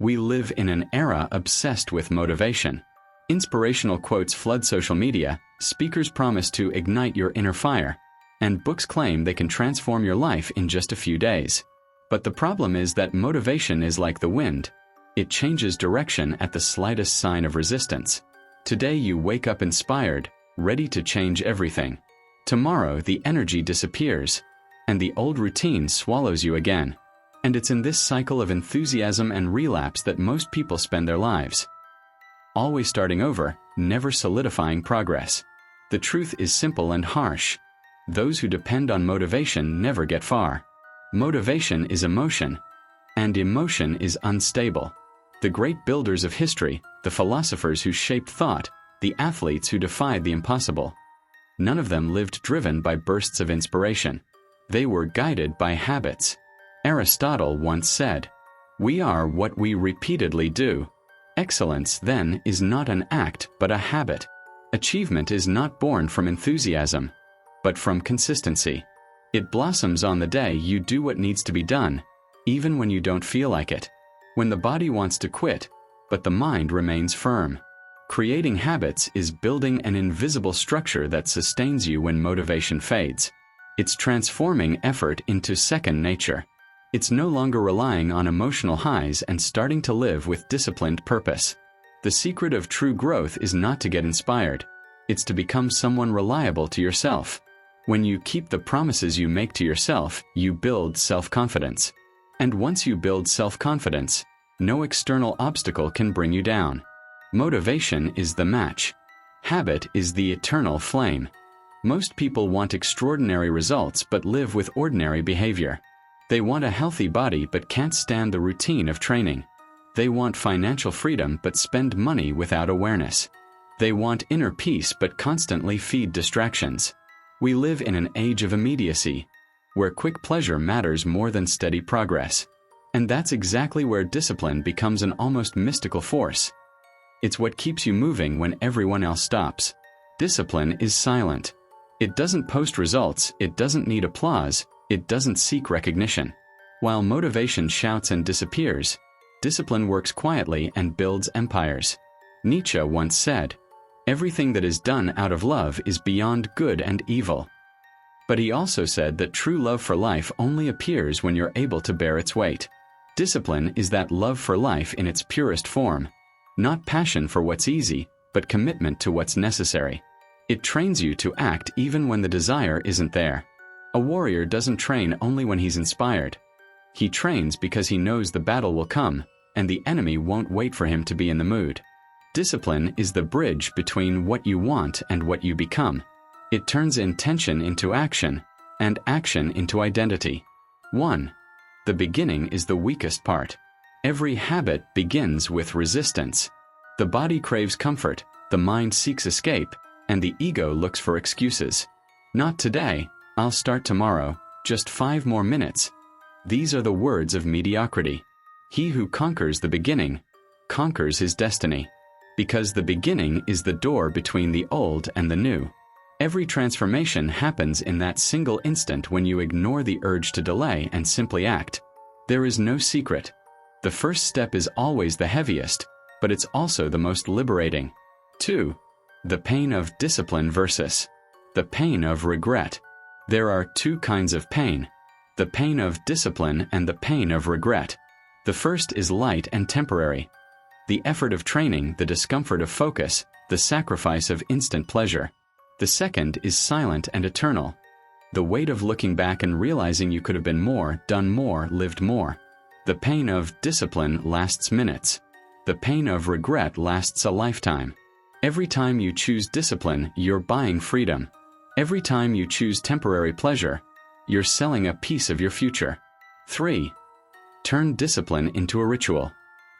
We live in an era obsessed with motivation. Inspirational quotes flood social media, speakers promise to ignite your inner fire, and books claim they can transform your life in just a few days. But the problem is that motivation is like the wind. It changes direction at the slightest sign of resistance. Today you wake up inspired, ready to change everything. Tomorrow the energy disappears, and the old routine swallows you again. And it's in this cycle of enthusiasm and relapse that most people spend their lives. Always starting over, never solidifying progress. The truth is simple and harsh. Those who depend on motivation never get far. Motivation is emotion, and emotion is unstable. The great builders of history, the philosophers who shaped thought, the athletes who defied the impossible. None of them lived driven by bursts of inspiration. They were guided by habits. Aristotle once said, "We are what we repeatedly do." Excellence, then, is not an act but a habit. Achievement is not born from enthusiasm, but from consistency. It blossoms on the day you do what needs to be done, even when you don't feel like it. When the body wants to quit, but the mind remains firm. Creating habits is building an invisible structure that sustains you when motivation fades. It's transforming effort into second nature. It's no longer relying on emotional highs and starting to live with disciplined purpose. The secret of true growth is not to get inspired. It's to become someone reliable to yourself. When you keep the promises you make to yourself, you build self-confidence. And once you build self-confidence, no external obstacle can bring you down. Motivation is the match. Habit is the eternal flame. Most people want extraordinary results but live with ordinary behavior. They want a healthy body but can't stand the routine of training. They want financial freedom but spend money without awareness. They want inner peace but constantly feed distractions. We live in an age of immediacy, where quick pleasure matters more than steady progress. And that's exactly where discipline becomes an almost mystical force. It's what keeps you moving when everyone else stops. Discipline is silent. It doesn't post results, it doesn't need applause, it doesn't seek recognition. While motivation shouts and disappears, discipline works quietly and builds empires. Nietzsche once said, "Everything that is done out of love is beyond good and evil." But he also said that true love for life only appears when you're able to bear its weight. Discipline is that love for life in its purest form. Not passion for what's easy, but commitment to what's necessary. It trains you to act even when the desire isn't there. A warrior doesn't train only when he's inspired. He trains because he knows the battle will come, and the enemy won't wait for him to be in the mood. Discipline is the bridge between what you want and what you become. It turns intention into action, and action into identity. 1. The beginning is the weakest part. Every habit begins with resistance. The body craves comfort, the mind seeks escape, and the ego looks for excuses. Not today, I'll start tomorrow, just 5 more minutes. These are the words of mediocrity. He who conquers the beginning, conquers his destiny. Because the beginning is the door between the old and the new. Every transformation happens in that single instant when you ignore the urge to delay and simply act. There is no secret. The first step is always the heaviest, but it's also the most liberating. 2. The pain of discipline versus the pain of regret. There are 2 kinds of pain, the pain of discipline and the pain of regret. The first is light and temporary. The effort of training, the discomfort of focus, the sacrifice of instant pleasure. The second is silent and eternal. The weight of looking back and realizing you could have been more, done more, lived more. The pain of discipline lasts minutes. The pain of regret lasts a lifetime. Every time you choose discipline, you're buying freedom. Every time you choose temporary pleasure, you're selling a piece of your future. 3. Turn discipline into a ritual.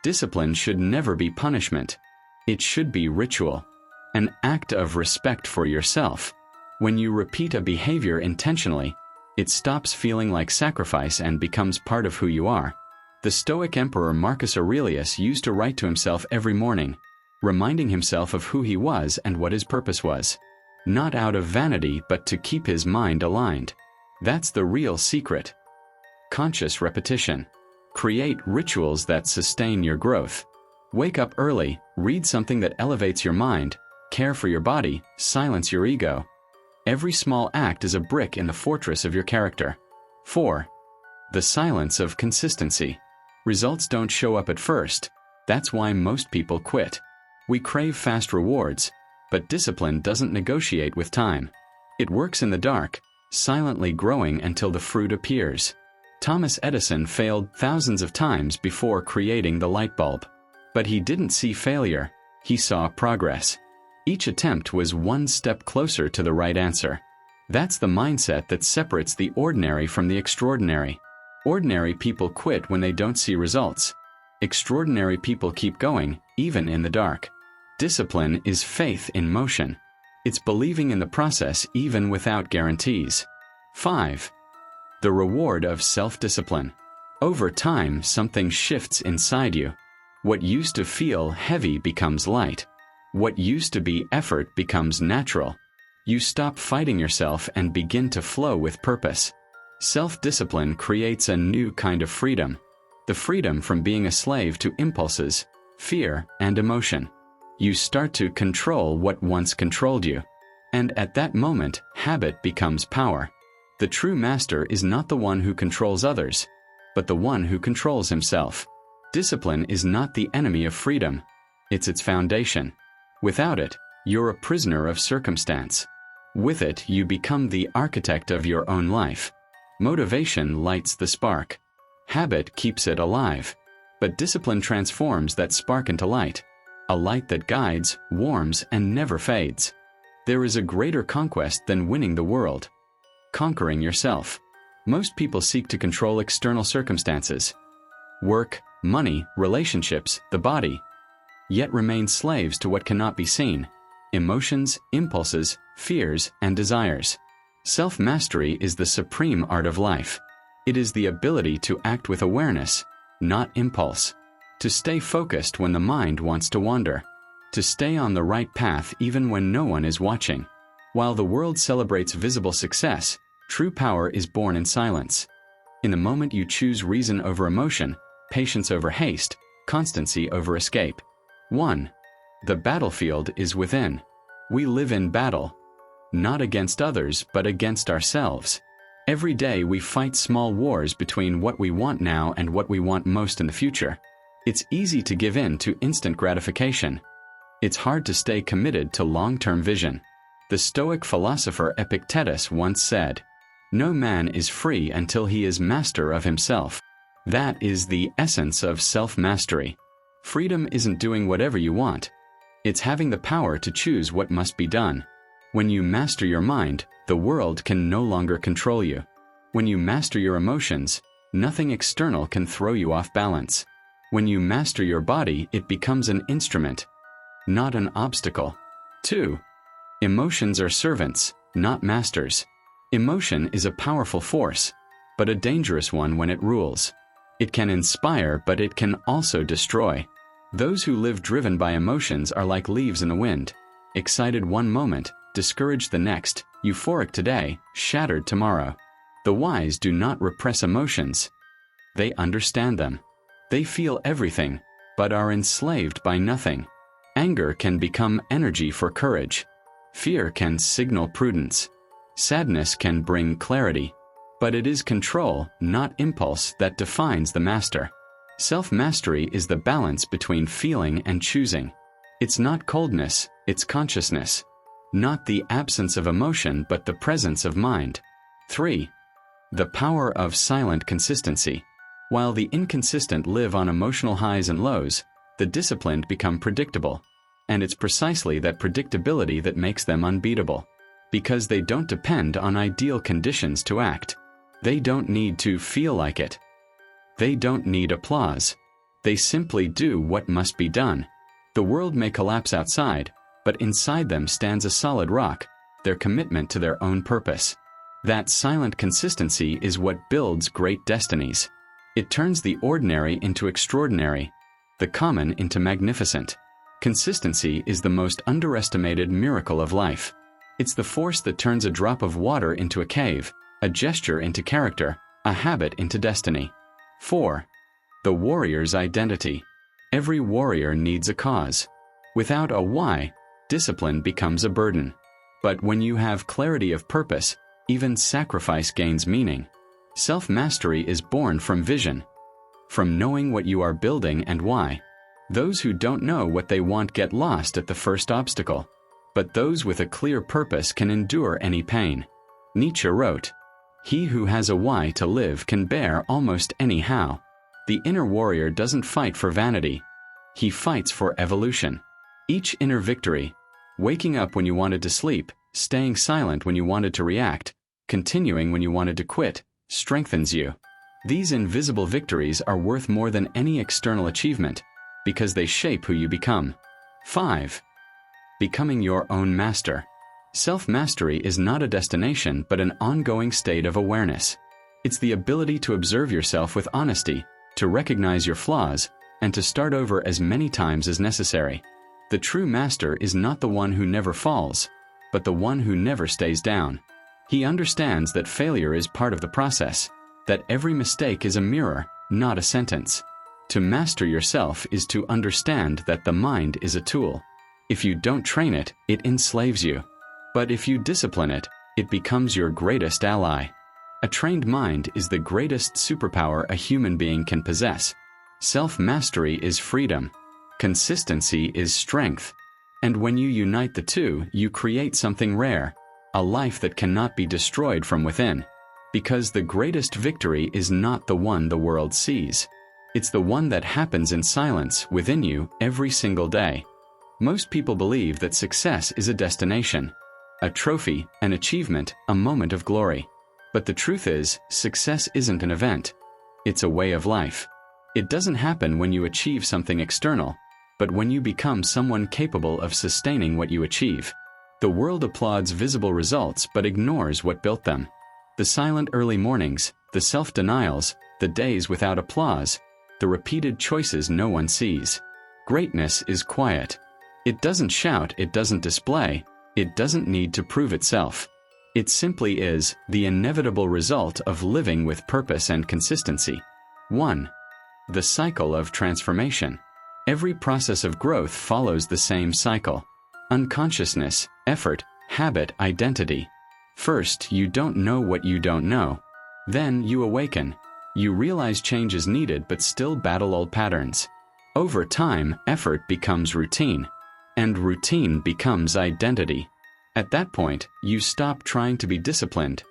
Discipline should never be punishment. It should be ritual. An act of respect for yourself. When you repeat a behavior intentionally, it stops feeling like sacrifice and becomes part of who you are. The Stoic Emperor Marcus Aurelius used to write to himself every morning, reminding himself of who he was and what his purpose was. Not out of vanity but to keep his mind aligned. That's the real secret. Conscious repetition. Create rituals that sustain your growth. Wake up early, read something that elevates your mind, care for your body, silence your ego. Every small act is a brick in the fortress of your character. 4. The silence of consistency. Results don't show up at first. That's why most people quit. We crave fast rewards, but discipline doesn't negotiate with time. It works in the dark, silently growing until the fruit appears. Thomas Edison failed thousands of times before creating the light bulb. But he didn't see failure, he saw progress. Each attempt was one step closer to the right answer. That's the mindset that separates the ordinary from the extraordinary. Ordinary people quit when they don't see results. Extraordinary people keep going, even in the dark. Discipline is faith in motion. It's believing in the process even without guarantees. 5. The reward of self-discipline. Over time, something shifts inside you. What used to feel heavy becomes light. What used to be effort becomes natural. You stop fighting yourself and begin to flow with purpose. Self-discipline creates a new kind of freedom. The freedom from being a slave to impulses, fear, and emotion. You start to control what once controlled you. And at that moment, habit becomes power. The true master is not the one who controls others, but the one who controls himself. Discipline is not the enemy of freedom. It's its foundation. Without it, you're a prisoner of circumstance. With it, you become the architect of your own life. Motivation lights the spark. Habit keeps it alive. But discipline transforms that spark into light. A light that guides, warms, and never fades. There is a greater conquest than winning the world. Conquering yourself. Most people seek to control external circumstances. Work, money, relationships, the body. Yet remain slaves to what cannot be seen. Emotions, impulses, fears, and desires. Self-mastery is the supreme art of life. It is the ability to act with awareness, not impulse. To stay focused when the mind wants to wander. To stay on the right path even when no one is watching. While the world celebrates visible success, true power is born in silence. In the moment you choose reason over emotion, patience over haste, constancy over escape. 1. The battlefield is within. We live in battle. Not against others, but against ourselves. Every day we fight small wars between what we want now and what we want most in the future. It's easy to give in to instant gratification. It's hard to stay committed to long-term vision. The Stoic philosopher Epictetus once said, "No man is free until he is master of himself." That is the essence of self-mastery. Freedom isn't doing whatever you want. It's having the power to choose what must be done. When you master your mind, the world can no longer control you. When you master your emotions, nothing external can throw you off balance. When you master your body, it becomes an instrument, not an obstacle. 2. Emotions are servants, not masters. Emotion is a powerful force, but a dangerous one when it rules. It can inspire, but it can also destroy. Those who live driven by emotions are like leaves in the wind. Excited one moment, discouraged the next, euphoric today, shattered tomorrow. The wise do not repress emotions. They understand them. They feel everything, but are enslaved by nothing. Anger can become energy for courage. Fear can signal prudence. Sadness can bring clarity. But it is control, not impulse, that defines the master. Self-mastery is the balance between feeling and choosing. It's not coldness, it's consciousness. Not the absence of emotion, but the presence of mind. 3. The power of silent consistency. While the inconsistent live on emotional highs and lows, the disciplined become predictable. And it's precisely that predictability that makes them unbeatable. Because they don't depend on ideal conditions to act. They don't need to feel like it. They don't need applause. They simply do what must be done. The world may collapse outside, but inside them stands a solid rock, their commitment to their own purpose. That silent consistency is what builds great destinies. It turns the ordinary into extraordinary, the common into magnificent. Consistency is the most underestimated miracle of life. It's the force that turns a drop of water into a cave, a gesture into character, a habit into destiny. 4. The warrior's identity. Every warrior needs a cause. Without a why, discipline becomes a burden. But when you have clarity of purpose, even sacrifice gains meaning. Self-mastery is born from vision, from knowing what you are building and why. Those who don't know what they want get lost at the first obstacle. But those with a clear purpose can endure any pain. Nietzsche wrote, "He who has a why to live can bear almost any how." The inner warrior doesn't fight for vanity. He fights for evolution. Each inner victory, waking up when you wanted to sleep, staying silent when you wanted to react, continuing when you wanted to quit, strengthens you. These invisible victories are worth more than any external achievement, because they shape who you become. 5. Becoming your own master. Self-mastery is not a destination but an ongoing state of awareness. It's the ability to observe yourself with honesty, to recognize your flaws, and to start over as many times as necessary. The true master is not the one who never falls, but the one who never stays down. He understands that failure is part of the process, that every mistake is a mirror, not a sentence. To master yourself is to understand that the mind is a tool. If you don't train it, it enslaves you. But if you discipline it, it becomes your greatest ally. A trained mind is the greatest superpower a human being can possess. Self-mastery is freedom. Consistency is strength. And when you unite the two, you create something rare, a life that cannot be destroyed from within. Because the greatest victory is not the one the world sees. It's the one that happens in silence within you every single day. Most people believe that success is a destination, a trophy, an achievement, a moment of glory. But the truth is, success isn't an event. It's a way of life. It doesn't happen when you achieve something external, but when you become someone capable of sustaining what you achieve. The world applauds visible results but ignores what built them. The silent early mornings, the self-denials, the days without applause, the repeated choices no one sees. Greatness is quiet. It doesn't shout, it doesn't display, it doesn't need to prove itself. It simply is the inevitable result of living with purpose and consistency. 1. The cycle of transformation. Every process of growth follows the same cycle. Unconsciousness, effort, habit, identity. First, you don't know what you don't know. Then you awaken. You realize change is needed but still battle old patterns. Over time, effort becomes routine. And routine becomes identity. At that point, you stop trying to be disciplined.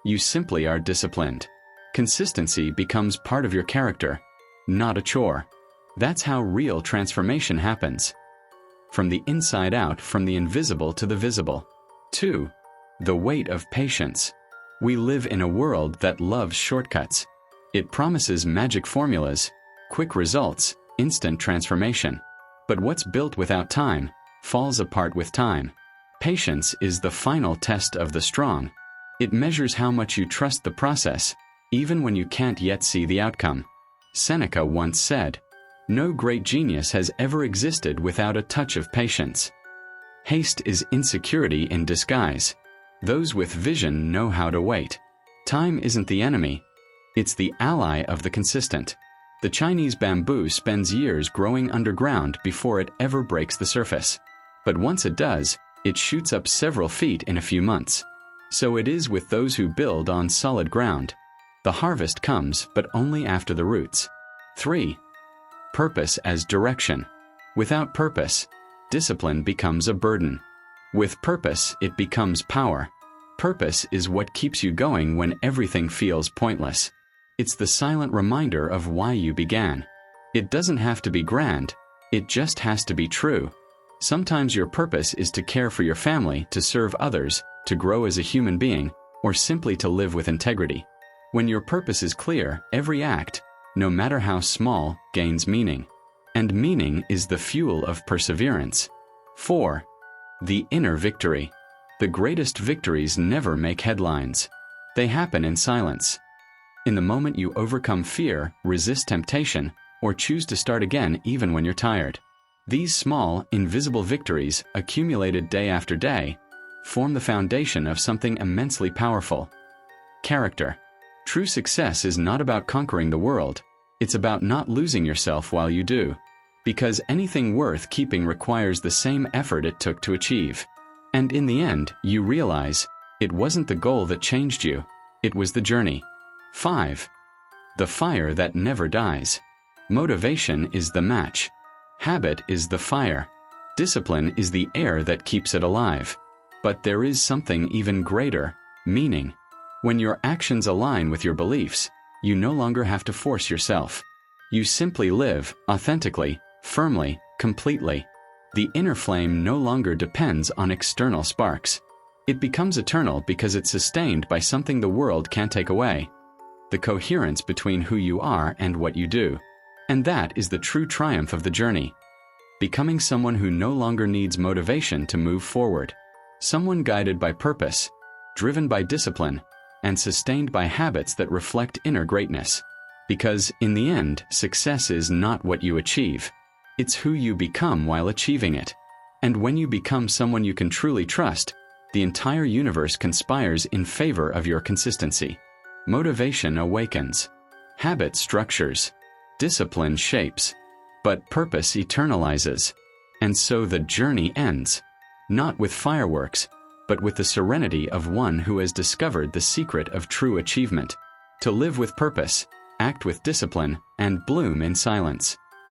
You simply are disciplined. Consistency becomes part of your character, not a chore. That's how real transformation happens. From the inside out, from the invisible to the visible. 2. The weight of patience. We live in a world that loves shortcuts. It promises magic formulas, quick results, instant transformation. But what's built without time falls apart with time. Patience is the final test of the strong. It measures how much you trust the process, even when you can't yet see the outcome. Seneca once said, "No great genius has ever existed without a touch of patience." Haste is insecurity in disguise. Those with vision know how to wait. Time isn't the enemy. It's the ally of the consistent. The Chinese bamboo spends years growing underground before it ever breaks the surface. But once it does, it shoots up several feet in a few months. So it is with those who build on solid ground. The harvest comes, but only after the roots. 3. Purpose as direction. Without purpose, discipline becomes a burden. With purpose, it becomes power. Purpose is what keeps you going when everything feels pointless. It's the silent reminder of why you began. It doesn't have to be grand. It just has to be true. Sometimes your purpose is to care for your family, to serve others, to grow as a human being, or simply to live with integrity. When your purpose is clear, every act, no matter how small, gains meaning. And meaning is the fuel of perseverance. 4. The inner victory. The greatest victories never make headlines. They happen in silence. In the moment you overcome fear, resist temptation, or choose to start again even when you're tired. These small, invisible victories, accumulated day after day, form the foundation of something immensely powerful. Character. True success is not about conquering the world. It's about not losing yourself while you do. Because anything worth keeping requires the same effort it took to achieve. And in the end, you realize, it wasn't the goal that changed you, it was the journey. 5. The fire that never dies. Motivation is the match. Habit is the fire. Discipline is the air that keeps it alive. But there is something even greater, meaning. When your actions align with your beliefs, you no longer have to force yourself. You simply live, authentically, firmly, completely. The inner flame no longer depends on external sparks. It becomes eternal because it's sustained by something the world can't take away. The coherence between who you are and what you do. And that is the true triumph of the journey. Becoming someone who no longer needs motivation to move forward. Someone guided by purpose, driven by discipline, and sustained by habits that reflect inner greatness. Because, in the end, success is not what you achieve. It's who you become while achieving it. And when you become someone you can truly trust, the entire universe conspires in favor of your consistency. Motivation awakens. Habit structures. Discipline shapes. But purpose eternalizes. And so the journey ends. Not with fireworks, but with the serenity of one who has discovered the secret of true achievement. To live with purpose, act with discipline, and bloom in silence.